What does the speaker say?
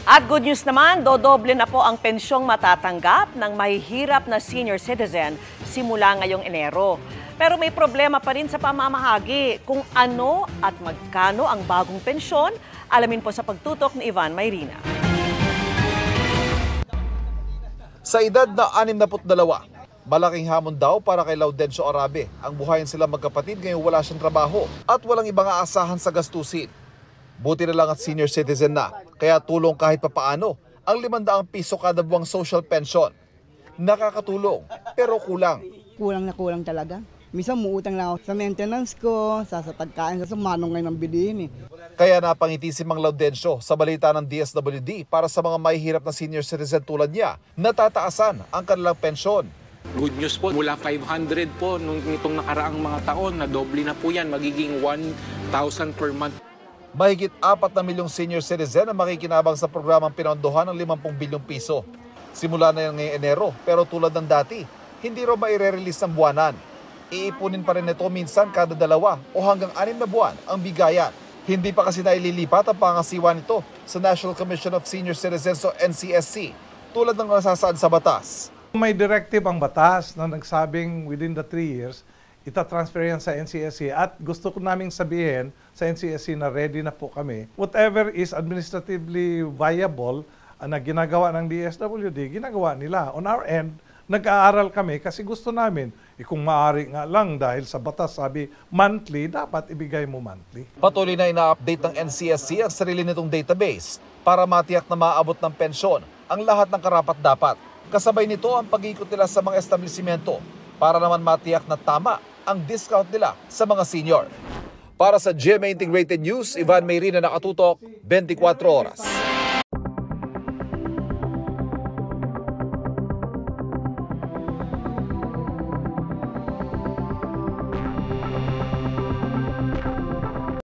At good news naman, dodoble na po ang pensyong matatanggap ng mahihirap na senior citizen simula ngayong Enero. Pero may problema pa rin sa pamamahagi. Kung ano at magkano ang bagong pensyon, alamin po sa pagtutok ni Ivan Mayrina. Sa edad na 62, malaking hamon daw para kay Laudencio Arabe ang buhayin sila magkapatid ngayong wala siyang trabaho at walang ibang aasahan sa gastusin. Buti na lang at senior citizen na, kaya tulong kahit papaano ang 500 piso kada buwang social pension. Nakakatulong, pero kulang. Kulang na kulang talaga. Minsan muutang lang ako sa maintenance ko, sa pagkain, sa manong ngayon ng bilihin eh. Kaya napangiti si Mang Laudencio sa balita ng DSWD para sa mga mahihirap na senior citizen tulad niya, natataasan ang kanilang pensyon. Good news po, mula 500 po nitong nakaraang mga taon, na doble na po yan, magiging 1,000 per month. Mahigit 4 na milyong senior citizen ang makikinabang sa programang pinondohan ng 50 bilyong piso. Simula na yan ngayong Enero, pero tulad ng dati, hindi raw maire-release ng buwanan. Iipunin pa rin ito minsan kada 2 o hanggang 6 na buwan ang bigayan. Hindi pa kasi naililipat ang pangasiwa nito sa National Commission of Senior Citizens o NCSC, tulad ng nasasaad sa batas. May directive ang batas na nagsabing within the 3 years, itatransfer yan sa NCSC at gusto ko naming sabihin sa NCSC na ready na po kami. Whatever is administratively viable na ginagawa ng DSWD, ginagawa nila. On our end, nag-aaral kami kasi gusto namin. Kung maaari nga lang dahil sa batas sabi monthly, dapat ibigay mo monthly. Patuloy na ina-update ng NCSC ang sarili nitong database para matiyak na maaabot ng pensyon ang lahat ng karapat-dapat. Kasabay nito ang pag-ikot nila sa mga establishmento para naman matiyak na tama ang discount nila sa mga senior. Para sa GMA Integrated News, Ivan Mayrina, nakatutok, 24 oras.